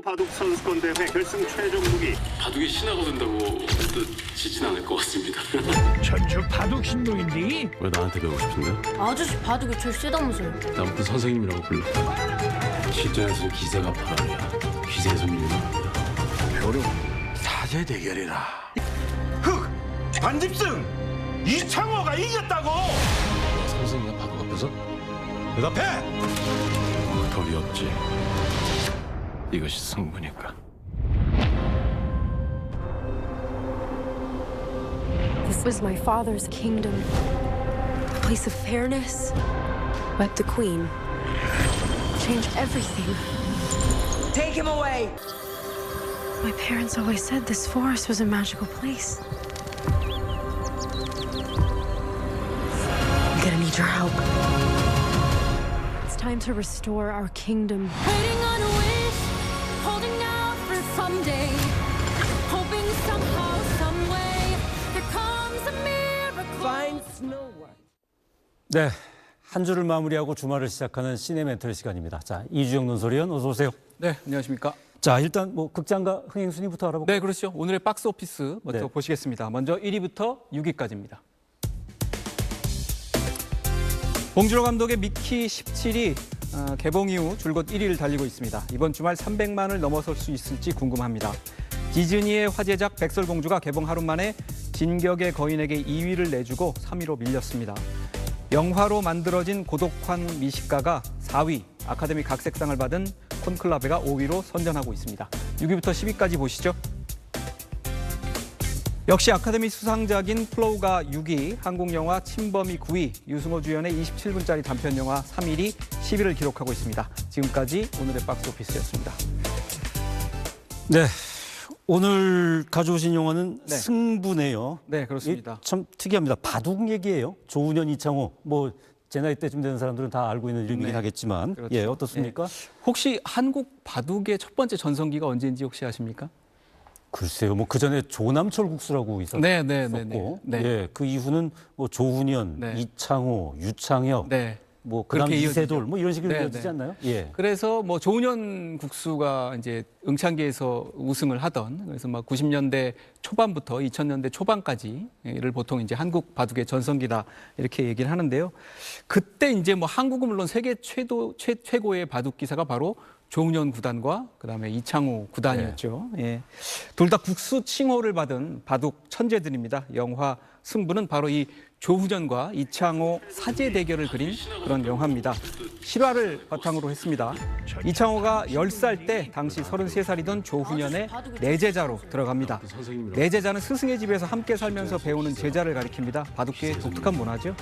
바둑 선수권 대회 결승 최종 무기. 바둑이 신하가 된다고 지진 않을 것 같습니다. 전주 바둑 신동인데 왜 나한테 배우고 싶은데? 아저씨 바둑이 제일 세다면서요. 나부터 선생님이라고 불러. 실전에서는 기세가 바람이야. 기세에서 밀려난다. 표로 사제 대결이라. 흑 반집승 이창호가 이겼다고. 선생이가 바둑 앞에서 대답해. 돌이 없지. 이것이 승부니까. This was my father's kingdom, a place of fairness. But the queen changed everything. Take him away! My parents always said this forest was a magical place. I'm gonna need your help. It's time to restore our kingdom. Waiting on a wish, holding out for someday, hoping somehow, some way, there comes a miracle. Find Snow White. 네, 한 주를 마무리하고 주말을 시작하는 시네멘털 시간입니다. 자, 이주영 논설위원 어서 오세요. 네, 안녕하십니까. 자, 일단 뭐 극장가 흥행 순위부터 알아볼까요? 네, 그렇죠. 오늘의 박스 오피스 먼저 네. 보시겠습니다. 먼저 1위부터 6위까지입니다. 봉준호 감독의 미키 17이 개봉 이후 줄곧 1위를 달리고 있습니다. 이번 주말 300만을 넘어설 수 있을지 궁금합니다. 디즈니의 화제작 백설공주가 개봉 하루 만에 진격의 거인에게 2위를 내주고 3위로 밀렸습니다. 영화로 만들어진 고독한 미식가가 4위, 아카데미 각색상을 받은 콘클라베가 5위로 선전하고 있습니다. 6위부터 10위까지 보시죠. 역시 아카데미 수상작인 플로우가 6위, 한국 영화 침범이 9위, 유승호 주연의 27분짜리 단편 영화 3일이 10위를 기록하고 있습니다. 지금까지 오늘의 박스 오피스였습니다. 네, 오늘 가져오신 영화는 네. 승부네요. 네, 그렇습니다. 참 특이합니다. 바둑 얘기예요. 조훈현, 이창호, 뭐 제 나이 때쯤 되는 사람들은 다 알고 있는 이름이긴 네. 하겠지만, 그렇죠. 예, 어떻습니까? 혹시 한국 바둑의 첫 번째 전성기가 언제인지 혹시 아십니까? 글쎄요, 뭐 그 전에 조남철 국수라고 있었고, 네. 예, 그 이후는 뭐 조훈현, 네. 이창호, 유창혁, 네. 뭐 그다음 그렇게 이세돌, 뭐 이런 식으로 네, 이어지지 네. 않나요? 예. 그래서 뭐 조훈현 국수가 이제 응창계에서 우승을 하던, 그래서 막 90년대 초반부터 2000년대 초반까지를 보통 이제 한국 바둑의 전성기다 이렇게 얘기를 하는데요. 그때 이제 뭐 한국은 물론 세계 최고의 바둑 기사가 바로 조훈현 구단과 그다음에 이창호 구단이었죠. 예. 둘 다 국수 칭호를 받은 바둑 천재들입니다. 영화 승부는 바로 이 조훈현과 이창호 사제 대결을 그린 그런 영화입니다. 실화를 바탕으로 했습니다. 이창호가 10살 때 당시 33살이던 조훈현의 내제자로 들어갑니다. 내제자는 스승의 집에서 함께 살면서 배우는 제자를 가리킵니다. 바둑계의 독특한 문화죠.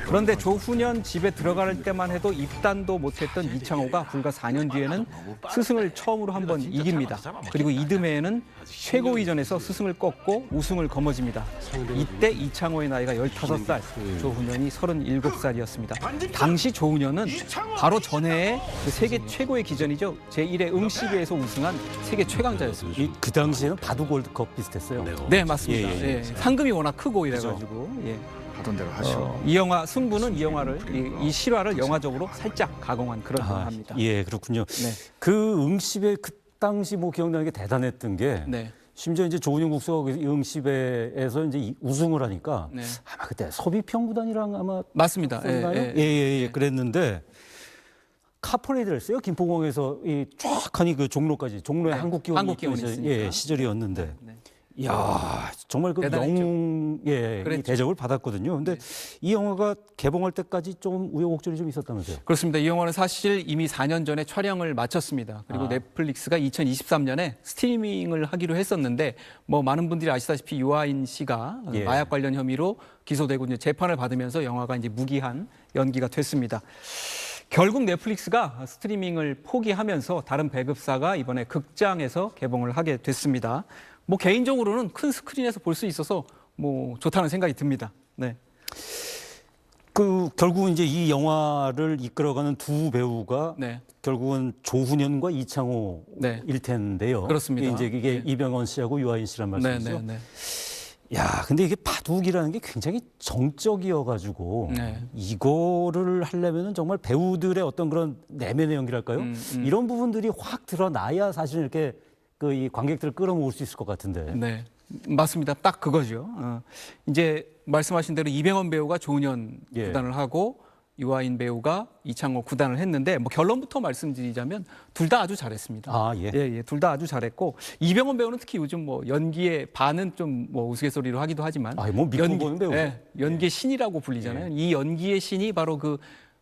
그런데 조훈현 집에 들어갈 때만 해도 입단도 못했던 이창호가 불과 4년 뒤에는 스승을 처음으로 한번 이깁니다. 그리고 이듬해에는 최고위전에서 스승을 꺾고 우승을 거머쥡니다. 이때 이창호의 나이가 15살, 조훈현이 37살이었습니다. 당시 조훈현은 바로 전해의 그 세계 최고의 기전이죠. 제1회 응시배에서 우승한 세계 최강자였습니다. 그 당시에는 바둑 월드컵 비슷했어요. 네, 맞습니다. 예, 예. 예, 상금이 워낙 크고 이래가지고. 예. 하던 대로 하시오. 이 영화 승부는 이 영화를 이 실화를 영화적으로 살짝 가공한 그런 영화입니다. 예, 그렇군요. 네. 그 응시배 그 당시 뭐 기억나는 게 대단했던 게 네. 심지어 이제 조훈현 국수가 그 응시배에서 이제 우승을 하니까 네. 아마 그때 서비평구단이랑 아마 맞습니다. 썼나요? 예, 그랬는데 카퍼레이드를 했어요. 김포공항에서 이 쫙 하니 그 종로까지 종로에 네, 한국기원이 한국기원이 있던 있으니까. 시절이었는데. 네. 이야, 정말 그 대단했죠. 영웅의 그랬죠. 대접을 받았거든요. 근데 이 영화가 개봉할 때까지 좀 우여곡절이 좀 있었다면서요? 그렇습니다. 이 영화는 사실 이미 4년 전에 촬영을 마쳤습니다. 그리고 넷플릭스가 2023년에 스트리밍을 하기로 했었는데 뭐 많은 분들이 아시다시피 유아인 씨가 예. 마약 관련 혐의로 기소되고 이제 재판을 받으면서 영화가 이제 무기한 연기가 됐습니다. 결국 넷플릭스가 스트리밍을 포기하면서 다른 배급사가 이번에 극장에서 개봉을 하게 됐습니다. 뭐 개인적으로는 큰 스크린에서 볼 수 있어서 뭐 좋다는 생각이 듭니다. 네. 그 결국은 이제 이 영화를 이끌어가는 두 배우가 네. 결국은 조훈현과 이창호일 네. 텐데요. 그렇습니다. 이제 이게 네. 이병헌 씨하고 유아인 씨란 말씀이죠. 네. 야, 근데 이게 바둑이라는 게 굉장히 정적이어가지고 네. 이거를 하려면은 정말 배우들의 어떤 그런 내면의 연기랄까요? 이런 부분들이 확 드러나야 사실 이렇게 그 이 관객들을 끌어모을 수 있을 것 같은데. 네, 맞습니다. 딱 그거죠. 이제 말씀하신 대로 이병헌 배우가 조은현 예. 구단을 하고 유아인 배우가 이창호 구단을 했는데 뭐 결론부터 말씀드리자면 둘 다 아주 잘했습니다. 아, 예. 예, 둘 다 아주 잘했고 이병헌 배우는 특히 요즘 뭐 연기의 반은 좀 뭐 우스갯소리로 하기도 하지만 아, 뭐 믿고 보는 배우. 연기의 신이라고 불리잖아요. 이 연기의 신이 바로 그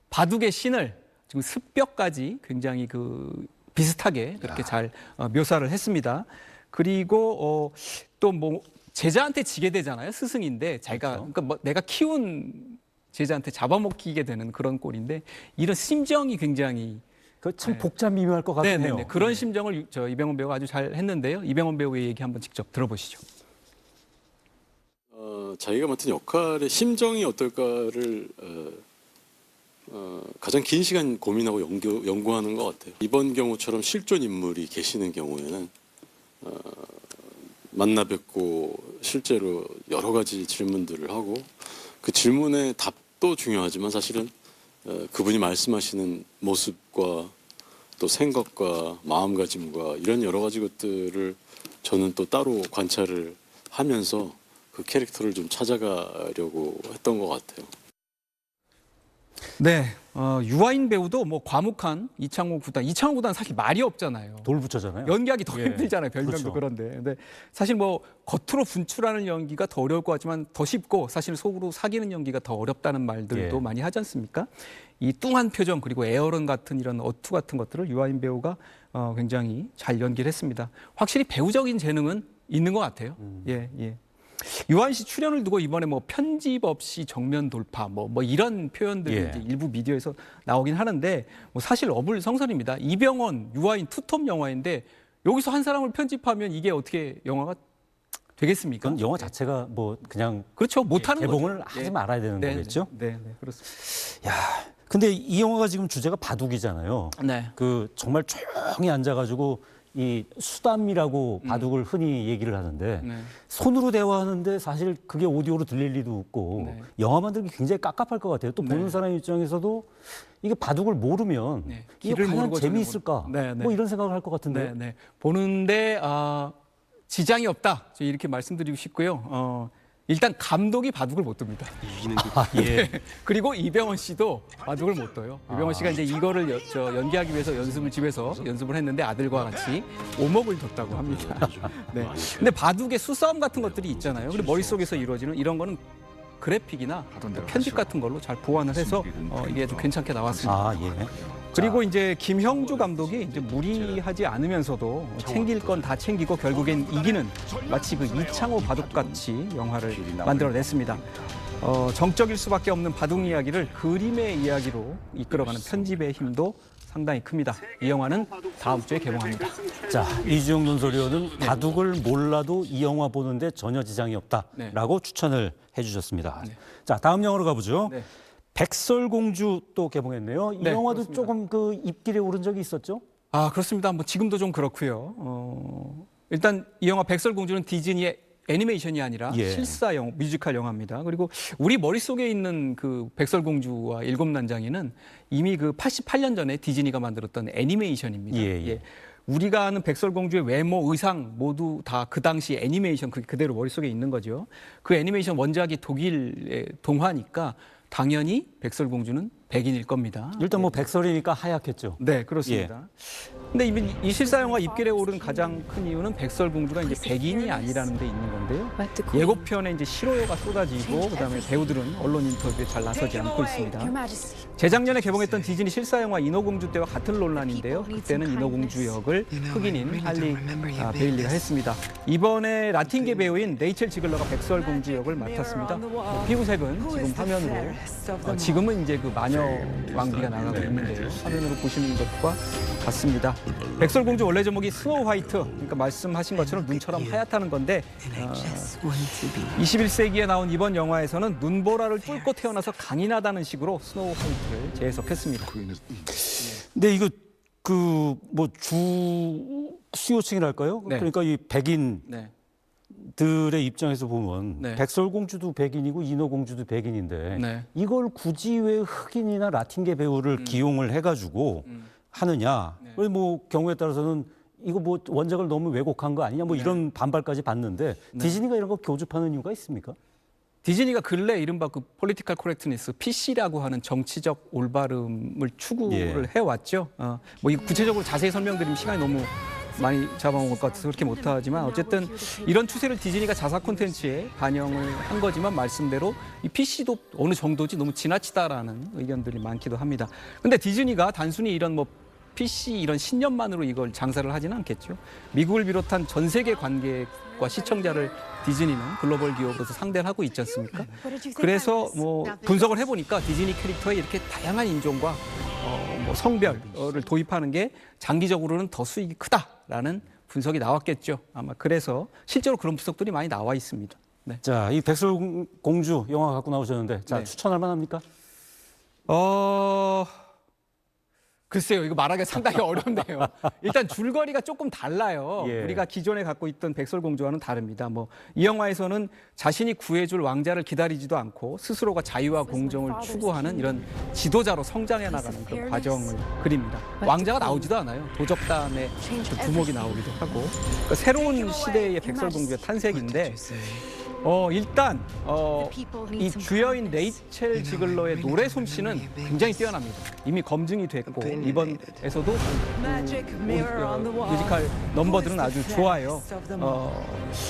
바둑의 신을 지금 습벽까지 굉장히 그 비슷하게 그렇게 잘 묘사를 했습니다. 그리고 또 뭐 제자한테 지게 되잖아요. 스승인데 자기가 그렇죠. 그러니까 뭐 내가 키운 제자한테 잡아먹히게 되는 그런 꼴인데 이런 심정이 굉장히 그 참 복잡 미묘할 것 같네요. 네네네. 그런 심정을 저 이병헌 배우가 아주 잘 했는데요. 이병헌 배우의 얘기 한번 직접 들어보시죠. 자기가 맡은 역할의 심정이 어떨까를 가장 긴 시간 고민하고 연구하는 것 같아요. 이번 경우처럼 실존 인물이 계시는 경우에는 만나 뵙고 실제로 여러 가지 질문들을 하고 그 질문의 답도 중요하지만 사실은 그분이 말씀하시는 모습과 또 생각과 마음가짐과 이런 여러 가지 것들을 저는 또 따로 관찰을 하면서 그 캐릭터를 좀 찾아가려고 했던 것 같아요. 네, 유아인 배우도 뭐 과묵한 이창호 구단 사실 말이 없잖아요. 돌 붙여잖아요. 연기하기 더 예. 힘들잖아요. 별명도 그렇죠. 그런데. 근데 사실 뭐 겉으로 분출하는 연기가 더 어려울 것 같지만 더 쉽고 사실 속으로 사귀는 연기가 더 어렵다는 말들도 예. 많이 하지 않습니까? 이 뚱한 표정 그리고 에어런 같은 이런 어투 같은 것들을 유아인 배우가 굉장히 잘 연기를 했습니다. 확실히 배우적인 재능은 있는 것 같아요. 예, 예. 유한 씨 출연을 두고 이번에 뭐 편집 없이 정면 돌파 뭐 이런 표현들이 예. 이제 일부 미디어에서 나오긴 하는데 뭐 사실 어불성설입니다. 이병헌, 유아인 투톱 영화인데 여기서 한 사람을 편집하면 이게 어떻게 영화가 되겠습니까? 그건 영화 자체가 뭐 그냥 그렇죠. 못하는 개봉을 거죠. 하지 예. 말아야 되는 네, 거겠죠? 네, 네, 그렇습니다. 야, 근데 이 영화가 지금 주제가 바둑이잖아요. 네. 그 정말 조용히 앉아가지고 이 수담이라고 바둑을 흔히 얘기를 하는데 네. 손으로 대화하는데 사실 그게 오디오로 들릴 리도 없고 네. 영화 만들기 굉장히 깝깝할 것 같아요. 또 보는 사람 입장에서도 이게 바둑을 모르면 네. 이게 길을 과연 모르고 재미있을까? 네, 네. 뭐 이런 생각을 할 것 같은데. 네, 네. 보는데 지장이 없다. 저 이렇게 말씀드리고 싶고요. 일단 감독이 바둑을 못 둡니다. 예. 그리고 이병헌 씨도 바둑을 못 둬요. 이병헌 씨가 이제 이거를 연기하기 위해서 집에서 연습을 했는데 아들과 같이 오목을 뒀다고 합니다. 네. 근데 바둑의 수싸움 같은 것들이 있잖아요. 그리고 머릿속에서 이루어지는 이런 거는 그래픽이나 편집 같은 걸로 잘 보완을 해서 이게 좀 괜찮게 나왔습니다. 아, 예. 그리고 이제 김형주 감독이 이제 무리하지 않으면서도 챙길 건 다 챙기고 결국엔 이기는 마치 그 이창호 바둑같이 영화를 만들어냈습니다. 정적일 수밖에 없는 바둑 이야기를 그림의 이야기로 이끌어가는 편집의 힘도 상당히 큽니다. 이 영화는 다음 주에 개봉합니다. 자, 이주영 논설위원은 바둑을 몰라도 이 영화 보는데 전혀 지장이 없다라고 추천을 해주셨습니다. 자, 다음 영화로 가보죠. 네. 백설공주 또 개봉했네요. 이 네, 영화도 그렇습니다. 조금 그 입길에 오른 적이 있었죠? 아, 그렇습니다. 뭐 지금도 좀 그렇고요. 일단 이 영화 백설공주는 디즈니의 애니메이션이 아니라 예. 실사 뮤지컬 영화입니다. 그리고 우리 머릿속에 있는 그 백설공주와 일곱난장이는 이미 그 88년 전에 디즈니가 만들었던 애니메이션입니다. 예, 예. 우리가 아는 백설공주의 외모, 의상 모두 다 그 당시 애니메이션 그대로 머릿속에 있는 거죠. 그 애니메이션 원작이 독일의 동화니까 당연히 백설공주는 백인일 겁니다. 일단 뭐 백설이니까 하얗겠죠. 네, 그렇습니다. 근데 이미 이 실사 영화 입길에 오른 가장 큰 이유는 백설공주가 이제 백인이 아니라는 데 있는 건데요. 예고편에 이제 실오요가 쏟아지고 그다음에 배우들은 언론 인터뷰에 잘 나서지 않고 있습니다. 재작년에 개봉했던 디즈니 실사 영화 인어공주 때와 같은 논란인데요. 그때는 인어공주 역을 흑인인 할리 베일리가 했습니다. 이번에 라틴계 배우인 레이첼 지글러가 백설공주 역을 맡았습니다. 피부색은 지금 화면으로 지금은 이제 그 마녀 왕비가 나가고 있는데요. 화면으로 보시는 것과 같습니다. 백설공주 원래 제목이 스노우 화이트, 그러니까 말씀하신 것처럼 눈처럼 하얗다는 건데 21세기에 나온 이번 영화에서는 눈보라를 뚫고 태어나서 강인하다는 식으로 스노우 화이트를 재해석했습니다. 근데 이거 그 뭐 주 수요층이랄까요? 네. 그러니까 이 백인 네. 국민들의 입장에서 보면 네. 백설공주도 백인이고 인어공주도 백인인데 네. 이걸 굳이 왜 흑인이나 라틴계 배우를 기용을 해가지고 하느냐? 네. 뭐 경우에 따라서는 이거 뭐 원작을 너무 왜곡한 거 아니냐? 뭐 이런 반발까지 받는데 디즈니가 이런 거 교집하는 이유가 있습니까? 디즈니가 근래 이른바 그 폴리티컬 코렉트니스 PC라고 하는 정치적 올바름을 추구를 해왔죠. 뭐 이 구체적으로 자세히 설명드리면 시간이 너무 많이 잡아먹을 것 같아서 그렇게 못하지만 어쨌든 이런 추세를 디즈니가 자사 콘텐츠에 반영을 한 거지만 말씀대로 이 PC도 어느 정도지 너무 지나치다라는 의견들이 많기도 합니다. 근데 디즈니가 단순히 이런 뭐 PC 이런 신념만으로 이걸 장사를 하지는 않겠죠. 미국을 비롯한 전 세계 관객과 시청자를 디즈니는 글로벌 기업으로서 상대를 하고 있지 않습니까? 그래서 뭐 분석을 해보니까 디즈니 캐릭터에 이렇게 다양한 인종과 뭐 성별을 도입하는 게 장기적으로는 더 수익이 크다라는 분석이 나왔겠죠. 아마 그래서 실제로 그런 분석들이 많이 나와 있습니다. 네. 자, 이 백설공주 영화 갖고 나오셨는데 자, 네. 추천할 만합니까? 글쎄요, 이거 말하기가 상당히 어렵네요. 일단 줄거리가 조금 달라요. 예. 우리가 기존에 갖고 있던 백설공주와는 다릅니다. 뭐 이 영화에서는 자신이 구해줄 왕자를 기다리지도 않고 스스로가 자유와 공정을 추구하는 이런 지도자로 성장해 나가는 그런 과정을 그립니다. 왕자가 나오지도 않아요. 도적단의 그 두목이 나오기도 하고 그러니까 새로운 시대의 백설공주의 탄생인데 일단 이 주여인 레이첼 지글러의 노래 솜씨는 굉장히 뛰어납니다. 이미 검증이 됐고 이번에서도 뮤지컬 넘버들은 아주 좋아요.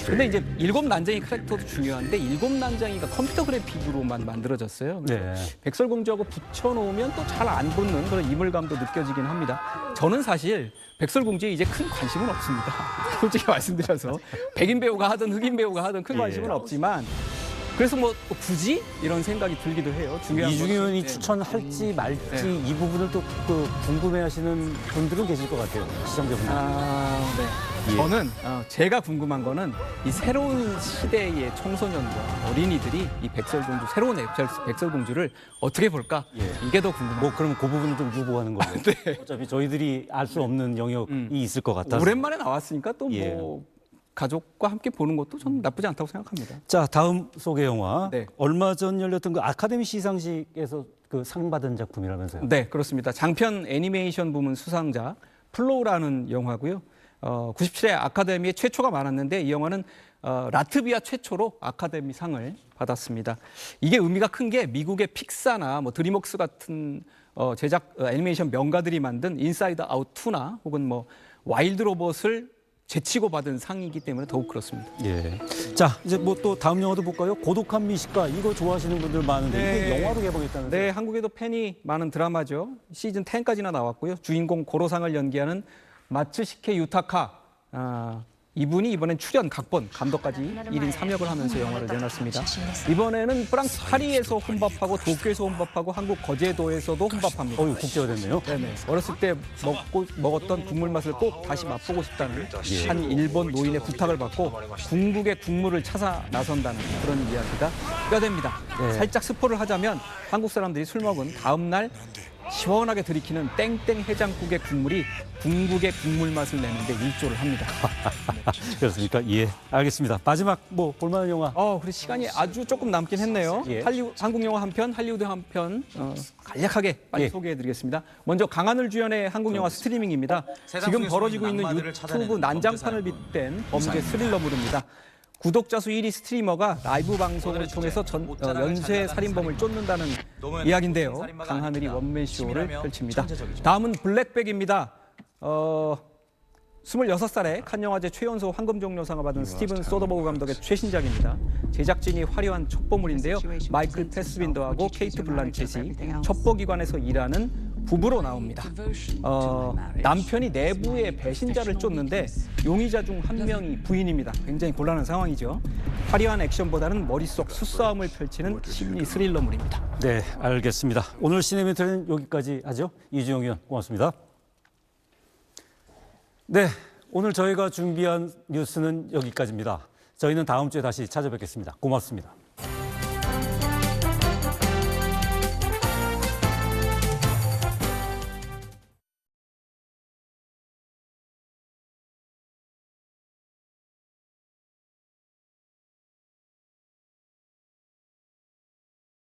근데 이제 일곱 난쟁이 캐릭터도 중요한데 일곱 난쟁이가 컴퓨터 그래픽으로만 만들어졌어요. 네. 백설공주하고 붙여놓으면 또 잘 안 붙는 그런 이물감도 느껴지긴 합니다. 저는 사실 백설공주에 이제 큰 관심은 없습니다. 솔직히 말씀드려서 백인 배우가 하든 흑인 배우가 하든 큰 관심은 없지만 그래서 뭐 굳이 이런 생각이 들기도 해요. 중요한 이중희 의원이 것은, 추천할지 말지 이 부분을 또 그 궁금해하시는 분들은 계실 것 같아요. 시청자분들. 네. 저는 제가 궁금한 거는 이 새로운 시대의 청소년과 어린이들이 이 백설공주 새로운 백설공주를 어떻게 볼까 이게 더 궁금합니다. 뭐 그럼 그 부분은 좀 유보하는 거고. 네. 어차피 저희들이 알 수 없는 영역이 있을 것 같아서. 오랜만에 나왔으니까 또 뭐 예. 가족과 함께 보는 것도 저는 나쁘지 않다고 생각합니다. 자, 다음 소개 영화. 네. 얼마 전 열렸던 그 아카데미 시상식에서 그 상 받은 작품이라면서요. 네, 그렇습니다. 장편 애니메이션 부문 수상작 플로우라는 영화고요. 97회 아카데미에 최초가 많았는데 이 영화는 라트비아 최초로 아카데미상을 받았습니다. 이게 의미가 큰 게 미국의 픽사나 뭐 드림웍스 같은 제작 애니메이션 명가들이 만든 인사이드 아웃 2나 혹은 뭐 와일드 로봇을 제치고 받은 상이기 때문에 더욱 그렇습니다. 예. 자, 이제 뭐 또 다음 영화도 볼까요? 고독한 미식가 이거 좋아하시는 분들 많은데 이게 영화로 개봉했다면서요? 네, 한국에도 팬이 많은 드라마죠. 시즌 10까지나 나왔고요. 주인공 고로상을 연기하는 마츠시케 유타카 이분이 이번엔 출연, 각본, 감독까지 1인 3역을 하면서 영화를 내놨습니다. 이번에는 프랑스 파리에서 혼밥하고 도쿄에서 혼밥하고 한국 거제도에서도 혼밥합니다. 국제화 됐네요. 네네. 어렸을 때 먹었던 국물 맛을 꼭 다시 맛보고 싶다는 한 일본 노인의 부탁을 받고 궁극의 국물을 찾아 나선다는 그런 이야기가 뼈됩니다. 네. 살짝 스포를 하자면 한국 사람들이 술 먹은 다음 날 시원하게 들이키는 땡땡 해장국의 국물이 궁극의 국물 맛을 내는데 일조를 합니다. 그렇습니까? 예, 알겠습니다. 마지막 뭐 볼만한 영화. 그래 시간이 아주 조금 남긴 했네요. 예. 한국 영화 한 편, 할리우드 한 편 간략하게 빨리 소개해드리겠습니다. 먼저 강하늘 주연의 한국 영화 스트리밍입니다. 지금 벌어지고 있는 유튜브 난장판을 빗댄 범죄 스릴러물입니다. 구독자 수 1위 스트리머가 라이브 방송을 통해서 연쇄 살인범을 쫓는다는 이야기인데요. 강하늘이 원맨쇼를 펼칩니다. 다음은 블랙백입니다. 26살에 칸 영화제 최연소 황금종려상을 받은 스티븐 소더버그 감독의 최신작입니다. 제작진이 화려한 첩보물인데요. 마이클 패스빈더하고 케이트 블란쳇이 첩보기관에서 일하는 부부로 나옵니다. 남편이 내부의 배신자를 쫓는데 용의자 중 한 명이 부인입니다. 굉장히 곤란한 상황이죠. 화려한 액션보다는 머릿속 수싸움을 펼치는 심리 스릴러물입니다. 네, 알겠습니다. 오늘 시네멘트는 여기까지 하죠. 이주영 의원 고맙습니다. 네, 오늘 저희가 준비한 뉴스는 여기까지입니다. 저희는 다음 주에 다시 찾아뵙겠습니다. 고맙습니다.